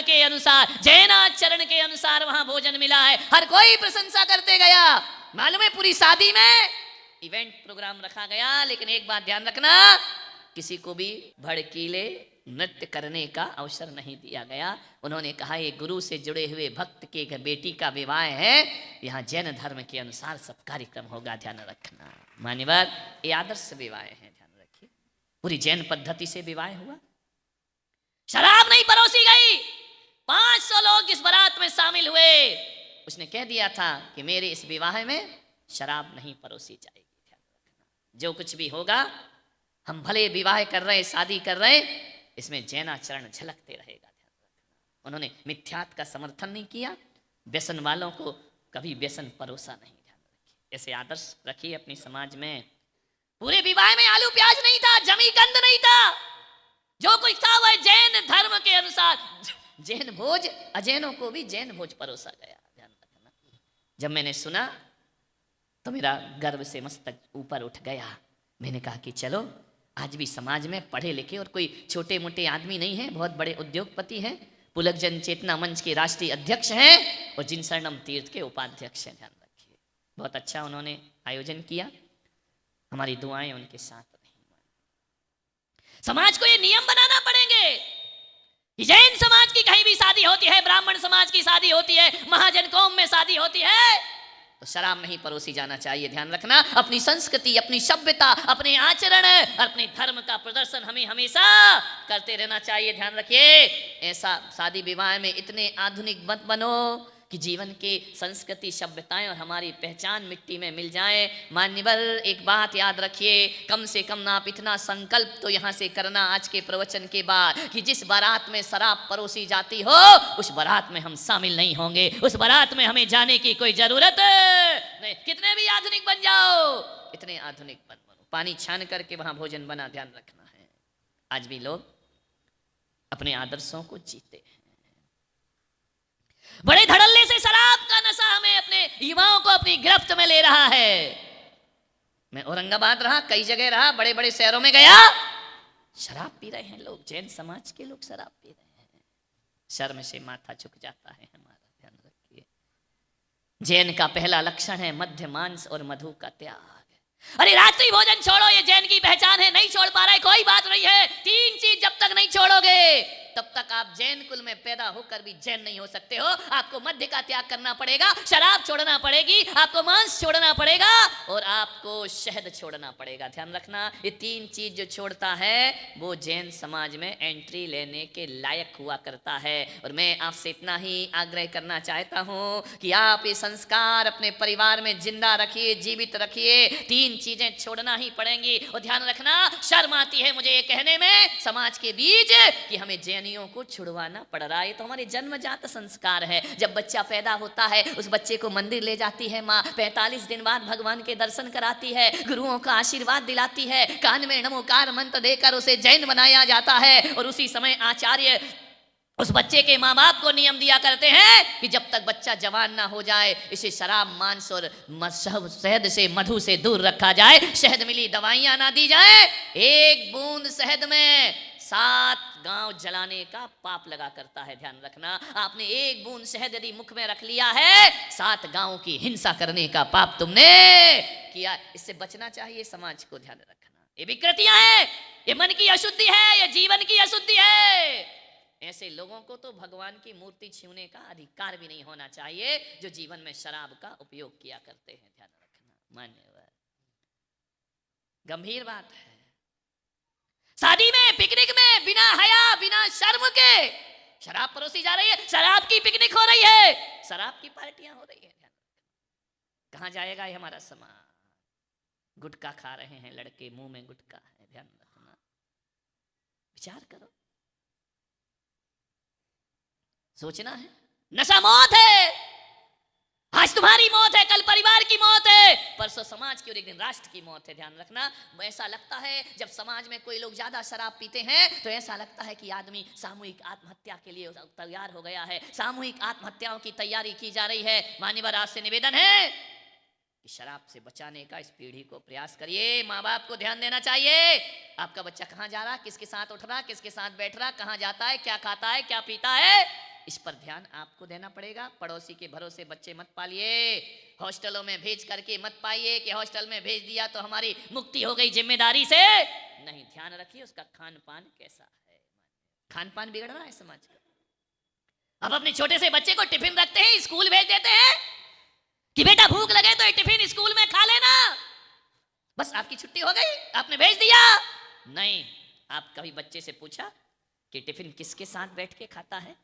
के अनुसार, जैन आचरण के अनुसार वहां भोजन मिला है। हर कोई प्रशंसा करते गया। मालूम है पूरी शादी में इवेंट प्रोग्राम रखा गया, लेकिन एक बात ध्यान रखना, किसी को भी भड़कीले नृत्य करने का अवसर नहीं दिया गया। उन्होंने कहा ये गुरु से जुड़े हुए भक्त के बेटी का विवाह है, यहाँ जैन धर्म के अनुसार सब कार्यक्रम होगा, ध्यान रखना। मान्यवर, ये आदर्श विवाह है, ध्यान रखिए। पूरी जैन पद्धति से विवाह हुआ, शराब नहीं परोसी गई। 500 लोग इस बारात में शामिल हुए। उसने कह दिया था कि मेरे इस विवाह में शराब नहीं परोसी जाएगी, ध्यान रखना। जो कुछ भी होगा, हम भले विवाह कर रहे, शादी कर रहे, इसमें जैनाचरण झलकते रहेगा, ध्यान रखना। उन्होंने मिथ्यात का समर्थन नहीं किया, व्यसन वालों को कभी व्यसन परोसा नहीं, ध्यान रखिए। ऐसे आदर्श रखिए अपनी समाज में। पूरे विवाह में आलू प्याज नहीं था, जमी गंध नहीं था, जो कुछ था वह जैन धर्म के अनुसार जैन भोज, अजैनों को भी जैन भोज परोसा गया, ध्यान रखना। जब मैंने सुना तो मेरा गर्व से मस्तक ऊपर उठ गया। मैंने कहा कि चलो, आज भी समाज में पढ़े लिखे और कोई छोटे मोटे आदमी नहीं है, बहुत बड़े उद्योगपति हैं, पुलक जन चेतना मंच के राष्ट्रीय अध्यक्ष हैं और जिन शरणम तीर्थ के उपाध्यक्ष हैं, ध्यान रखिए। बहुत अच्छा उन्होंने आयोजन किया, हमारी दुआएं उनके साथ रही। समाज को ये नियम बनाना पड़ेंगे कि जैन समाज की कहीं भी शादी होती है, ब्राह्मण समाज की शादी होती है, महाजन कौम में शादी होती है, तो शराब नहीं परोसी जाना चाहिए, ध्यान रखना। अपनी संस्कृति, अपनी सभ्यता, अपने आचरण, अपने धर्म का प्रदर्शन हमें हमेशा करते रहना चाहिए, ध्यान रखिए। ऐसा शादी विवाह में इतने आधुनिक मत बनो कि जीवन के संस्कृति, सभ्यताएं और हमारी पहचान मिट्टी में मिल जाए। मान्यवर, एक बात याद रखिए, कम से कम आप इतना संकल्प तो यहाँ से करना आज के प्रवचन के बाद कि जिस बारात में शराब परोसी जाती हो, उस बारात में हम शामिल नहीं होंगे, उस बारात में हमें जाने की कोई जरूरत नहीं। कितने भी आधुनिक बन जाओ, इतने आधुनिक मत बनो। पानी छान करके वहां भोजन बना, ध्यान रखना है। आज भी लोग अपने आदर्शों को जीते हैं। बड़े धड़ल्ले से शराब का नशा हमें अपने युवाओं को अपनी गिरफ्त में ले रहा है। मैं औरंगाबाद रहा, कई जगह रहा, बड़े बड़े शहरों में गया, शराब पी रहे हैं लोग, जैन समाज के लोग शराब पी रहे हैं। शर्म से माथा झुक जाता है हमारा, ध्यान रखिए। जैन का पहला लक्षण है मध्य मांस और मधु का त्याग। अरे रात्रि भोजन छोड़ो, ये जैन की पहचान है, नहीं छोड़ पा रहे, कोई बात नहीं है। 3 चीज जब तक नहीं छोड़ोगे तब तक आप जैन कुल में पैदा होकर भी जैन नहीं हो सकते हो। आपको मध्य का त्याग करना पड़ेगा, शराब छोड़ना पड़ेगी, आपको मांस छोड़ना पड़ेगा और आपको शहद छोड़ना पड़ेगा, ध्यान रखना। ये 3 चीज जो छोड़ता है वो जैन समाज में एंट्री लेने के लायक हुआ करता है। और मैं आपसे इतना ही आग्रह करना चाहता हूं कि आप ये संस्कार अपने परिवार में जिंदा रखिए, जीवित रखिए। 3 चीजें छोड़ना ही पड़ेंगी। और ध्यान रखना, शर्म आती है मुझे ये कहने में समाज के बीच कि हमें जैन को छुड़वाना पड़ रहा है। तो हमारे जन्मजात संस्कार है। जब बच्चा पैदा होता है, उस बच्चे को मंदिर ले जाती है माँ, 45 दिन बाद भगवान के दर्शन कराती है, गुरुओं का आशीर्वाद दिलाती है, कान में नमोकार मंत्र देकर उसे जैन बनाया जाता है। और उसी समय आचार्य उस बच्चे के माँ बाप को नियम दिया करते हैं कि जब तक बच्चा जवान ना हो जाए, इसे शराब, मांस और शहद से, मधु से दूर रखा जाए, शहद मिली दवाइयां ना दी जाए। 1 बूंद शहद में 7 गांव जलाने का पाप लगा करता है, ध्यान रखना। आपने 1 बूंद शहद यदि मुख में रख लिया है, 7 गांव की हिंसा करने का पाप तुमने किया। इससे बचना चाहिए समाज को, ध्यान रखना। ये विकृतियां हैं, ये मन की अशुद्धि है, ये जीवन की अशुद्धि है। ऐसे लोगों को तो भगवान की मूर्ति छूने का अधिकार भी नहीं होना चाहिए, जो जीवन में शराब का उपयोग किया करते हैं, ध्यान रखना। मान्यवर, गंभीर बात है। शादी में, पिकनिक में बिना हया, बिना शर्म के शराब परोसी जा रही है। शराब की पिकनिक हो रही है, शराब की पार्टियां हो रही है। ध्यान रखना, कहां जाएगा ये हमारा समाज? गुटखा खा रहे हैं लड़के, मुंह में गुटखा है, ध्यान रखना। विचार करो, सोचना है। नशा मौत है, आज तुम्हारी मौत है, कल परिवार की मौत है, परसों समाज की और एक दिन राष्ट्र की मौत है, ध्यान रखना। ऐसा लगता है जब समाज में कोई लोग ज्यादा शराब पीते हैं तो ऐसा लगता है कि आदमी सामूहिक आत्महत्या के लिए तैयार हो गया है, सामूहिक आत्महत्याओं की तैयारी की जा रही है। मान्यवर, आपसे निवेदन है कि शराब से बचाने का इस पीढ़ी को प्रयास करिए। माँ बाप को ध्यान देना चाहिए, आपका बच्चा कहाँ जा रहा, किसके साथ उठ रहा, किसके साथ बैठ रहा, कहाँ जाता है, क्या खाता है, क्या पीता है, इस पर ध्यान आपको देना पड़ेगा। पड़ोसी के भरोसे बच्चे मत पालिए, हॉस्टलों में भेज करके मत पाइए कि हॉस्टल में भेज दिया तो हमारी मुक्ति हो गई जिम्मेदारी से। नहीं, ध्यान रखिए उसका खान पान कैसा है। खान पान बिगड़ रहा है समाज का। अब अपने छोटे से बच्चे को टिफिन रखते हैं, स्कूल भेज देते हैं कि बेटा भूख लगे तो ये टिफिन स्कूल में खा लेना, बस आपकी छुट्टी हो गई, आपने भेज दिया। नहीं, आप कभी बच्चे से पूछा कि टिफिन किसके साथ बैठ के खाता है?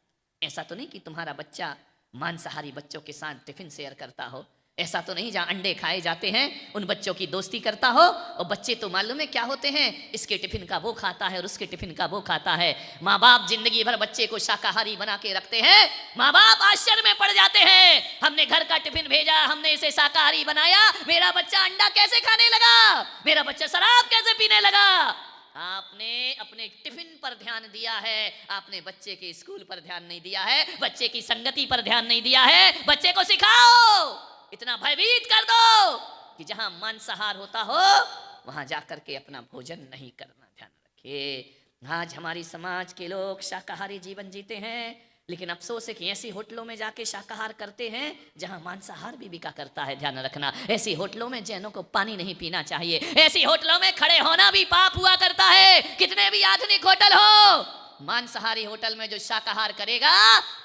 ऐसा तो नहीं कि तुम्हारा बच्चा मांसाहारी बच्चों के साथ टिफिन शेयर करता हो, ऐसा तो नहीं जहां अंडे खाए जाते हैं उन बच्चों की दोस्ती करता हो। और बच्चे तो मालूम है क्या होते हैं, इसके टिफिन का वो खाता है और उसके टिफिन का वो खाता है। माँ बाप जिंदगी भर बच्चे को शाकाहारी बना के रखते हैं, माँ बाप आश्चर्य में पड़ जाते हैं, हमने घर का टिफिन भेजा, हमने इसे शाकाहारी बनाया, मेरा बच्चा अंडा कैसे खाने लगा, मेरा बच्चा शराब कैसे पीने लगा। आपने अपने टिफिन पर ध्यान दिया है, आपने बच्चे के स्कूल पर ध्यान नहीं दिया है, बच्चे की संगति पर ध्यान नहीं दिया है। बच्चे को सिखाओ, इतना भयभीत कर दो कि जहां मांसाहार होता हो वहां जाकर के अपना भोजन नहीं करना। ध्यान रखिए, आज हमारी समाज के लोग शाकाहारी जीवन जीते हैं, लेकिन अफसोस है कि ऐसी होटलों में जाके शाकाहार करते हैं जहां मांसाहार भी बिका करता है। ध्यान रखना, ऐसी होटलों में जैनों को पानी नहीं पीना चाहिए, ऐसी होटलों में खड़े होना भी पाप हुआ करता है। कितने भी आधुनिक होटल हो, मांसाहारी होटल में जो शाकाहार करेगा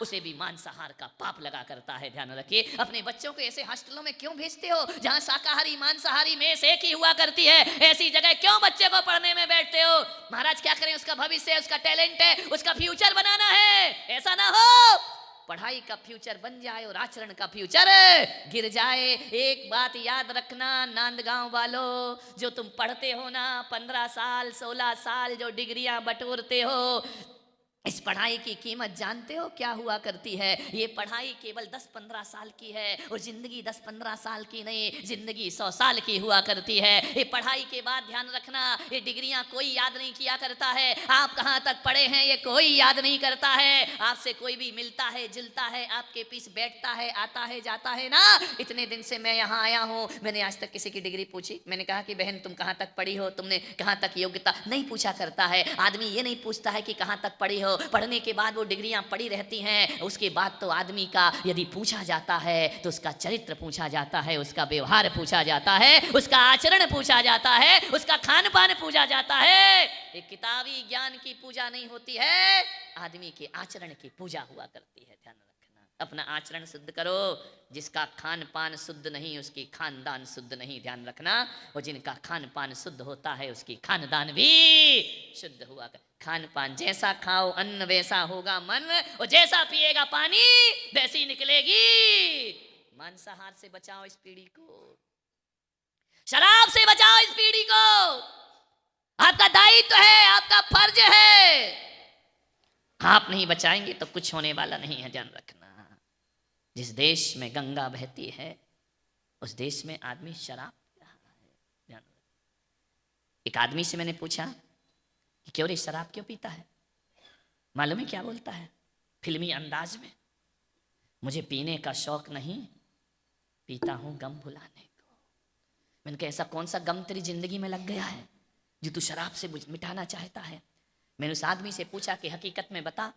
उसे भी मांसाहार का पाप लगा करता है। ध्यान रखिए, अपने बच्चों को ऐसे हॉस्टलों में क्यों भेजते हो जहां शाकाहारी मांसाहारी मेस एक ही हुआ करती है? ऐसी जगह क्यों बच्चे को पढ़ने में बैठते हो? महाराज क्या करें, उसका भविष्य है, उसका टैलेंट है, उसका फ्यूचर बनाना है। ऐसा ना हो पढ़ाई का फ्यूचर बन जाए और आचरण का फ्यूचर गिर जाए। एक बात याद रखना नांदगांव वालों, जो तुम पढ़ते हो ना 15 साल 16 साल जो डिग्रियां बटोरते हो, इस पढ़ाई की कीमत जानते हो क्या हुआ करती है? ये पढ़ाई केवल 10-15 साल की है और जिंदगी 10-15 साल की नहीं, जिंदगी 100 साल की हुआ करती है। ये पढ़ाई के बाद ध्यान रखना, ये डिग्रियां कोई याद नहीं किया करता है, आप कहां तक पढ़े हैं ये कोई याद नहीं करता है। आपसे कोई भी मिलता है जुलता है, आपके पीछे बैठता है, आता है जाता है ना। इतने दिन से मैं यहाँ आया हूँ, मैंने आज तक किसी की डिग्री पूछी? मैंने कहा कि बहन तुम कहाँ तक पढ़ी हो, तुमने कहाँ तक योग्यता? नहीं पूछा करता है। आदमी ये नहीं पूछता है कि कहाँ तक पढ़ी हो, पढ़ने के बाद वो डिग्रियां पड़ी रहती हैं, उसके बाद तो आदमी का यदि पूछा जाता है तो उसका चरित्र पूछा जाता है, उसका व्यवहार पूछा जाता है, उसका आचरण पूछा जाता है, उसका खान पान पूछा जाता है। एक किताबी ज्ञान की पूजा नहीं होती है, आदमी के आचरण की पूजा हुआ करती है। ध्यान रखना, अपना आचरण शुद्ध करो। जिसका खान पान शुद्ध नहीं उसकी खानदान शुद्ध नहीं। ध्यान रखना, और जिनका खान पान शुद्ध होता है उसकी खानदान भी शुद्ध हुआ कर। खान पान जैसा खाओ अन्न वैसा होगा मन, और जैसा पिएगा पानी वैसी निकलेगी। मांसाहार से बचाओ इस पीढ़ी को, शराब से बचाओ इस पीढ़ी को। आपका दायित्व है, आपका फर्ज है। आप नहीं बचाएंगे तो कुछ होने वाला नहीं है। ध्यान रखना, जिस देश में गंगा बहती है उस देश में आदमी शराब पी रहा है। ध्यान रखना, एक आदमी से मैंने पूछा कि क्यों रे शराब क्यों पीता है? मालूम है क्या बोलता है फिल्मी अंदाज में? मुझे पीने का शौक नहीं, पीता हूं गम भुलाने को। मैंने कहा ऐसा कौन सा गम तेरी जिंदगी में लग गया है जो तू शराब से मिटाना चाहता है? मैंने उस आदमी से पूछा कि हकीकत में बता,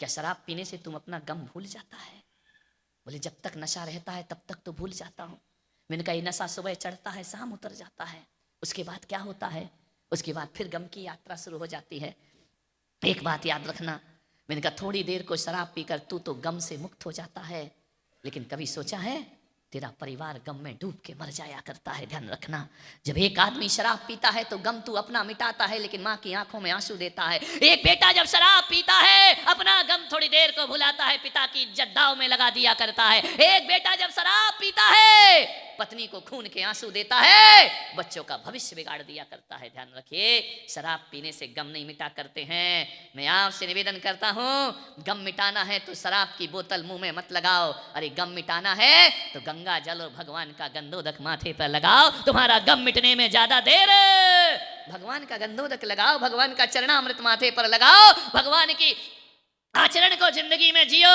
क्या शराब पीने से तुम अपना गम भूल जाता है? बोले जब तक नशा रहता है तब तक तो भूल जाता हूँ। मैंने कहा ये नशा सुबह चढ़ता है शाम उतर जाता है, उसके बाद क्या होता है? उसके बाद फिर गम की यात्रा शुरू हो जाती है। एक बात याद रखना, मैंने कहा थोड़ी देर को शराब पीकर तू तो गम से मुक्त हो जाता है, लेकिन कभी सोचा है तेरा परिवार गम में डूब के मर जाया करता है। ध्यान रखना, जब एक आदमी शराब पीता है तो गम तू अपना मिटाता है, लेकिन माँ की आंखों में आंसू देता है। एक बेटा जब शराब पीता है अपना गम थोड़ी देर को भुलाता है, पिता की इज्जत दांव में लगा दिया करता है। एक बेटा जब शराब पीता है पत्नी को खून के आंसू देता है, बच्चों का भविष्य बिगाड़ दिया करता है। ध्यान रखिए, शराब पीने से गम नहीं मिटा करते हैं। मैं आपसे निवेदन करता हूं, गम मिटाना है तो शराब की बोतल मुंह में मत लगाओ। अरे गम मिटाना है तो गंगा जल और भगवान का गंधोदक माथे पर लगाओ, तुम्हारा गम मिटने में ज्यादा देर। भगवान का गंधोदक लगाओ, भगवान का चरणामृत माथे पर लगाओ, भगवान की आचरण को जिंदगी में जियो,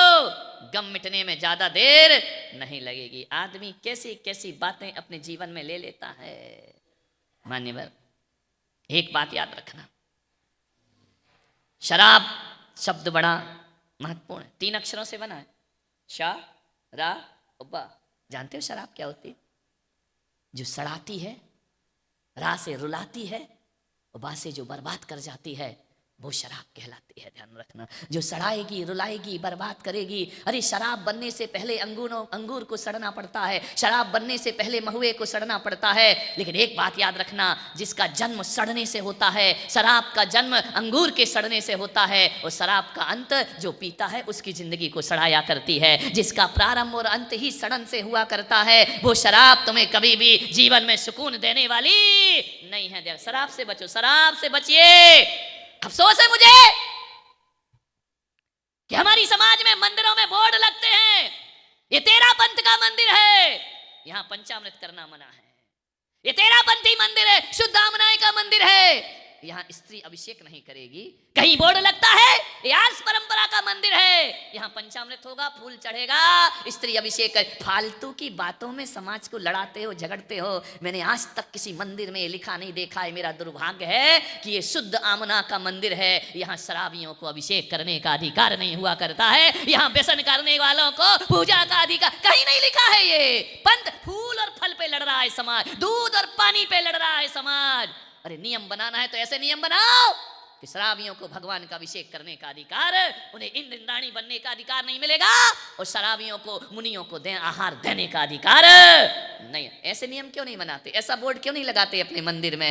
गम मिटने में ज्यादा देर नहीं लगेगी। आदमी कैसी कैसी बातें अपने जीवन में ले लेता है। मान्यवर, एक बात याद रखना, शराब शब्द बड़ा महत्वपूर्ण है, 3 अक्षरों से बना है, शा रा बा। जानते हो शराब क्या होती है? जो सड़ाती है, रा से रुलाती है, और बा से जो बर्बाद कर जाती है, वो शराब कहलाती है। ध्यान रखना, जो सड़ाएगी, रुलाएगी, बर्बाद करेगी। अरे शराब बनने से पहले अंगूर को सड़ना पड़ता है, शराब बनने से पहले महुए को सड़ना पड़ता है। लेकिन एक बात याद रखना, जिसका जन्म सड़ने से होता है, शराब का जन्म अंगूर के सड़ने से होता है, और शराब का अंत जो पीता है उसकी जिंदगी को सड़ाया करती है। जिसका प्रारंभ और अंत ही सड़न से हुआ करता है, वो शराब तुम्हें कभी भी जीवन में सुकून देने वाली नहीं है। शराब से बचो, शराब से बचिए। अफसोस है मुझे कि हमारी समाज में मंदिरों में बोर्ड लगते हैं, ये तेरा पंथ का मंदिर है, यहां पंचामृत करना मना है। ये तेरा पंथी मंदिर है, शुद्ध आमनाय का मंदिर है, यहां स्त्री अभिषेक नहीं करेगी। कहीं बोर्ड लगता है, ये आर्ष परंपरा का मंदिर है, यहां पंचामृत होगा, फूल चढ़ेगा, स्त्री अभिषेक कर। फालतू की बातों में समाज को लड़ाते हो, झगड़ते हो। मैंने आज तक किसी मंदिर में लिखा नहीं देखा है, मेरा दुर्भाग्य है कि ये शुद्ध आमना का मंदिर है, यहां शराबियों को अभिषेक करने का अधिकार नहीं हुआ करता है, यहां व्यसन करने वालों को पूजा का अधिकार, कहीं नहीं लिखा है। ये पंथ फूल और फल पे लड़ रहा है समाज, दूध और पानी पे लड़ रहा है समाज। अरे नियम बनाना है तो ऐसे नियम बनाओ कि शराबियों को भगवान का अभिषेक करने का अधिकार, उन्हें इंद्राणी बनने का अधिकार नहीं मिलेगा, और शराबियों को, मुनियों को आहार देने का अधिकार नहीं। ऐसे नियम क्यों नहीं बनाते? ऐसा बोर्ड क्यों नहीं लगाते अपने मंदिर में?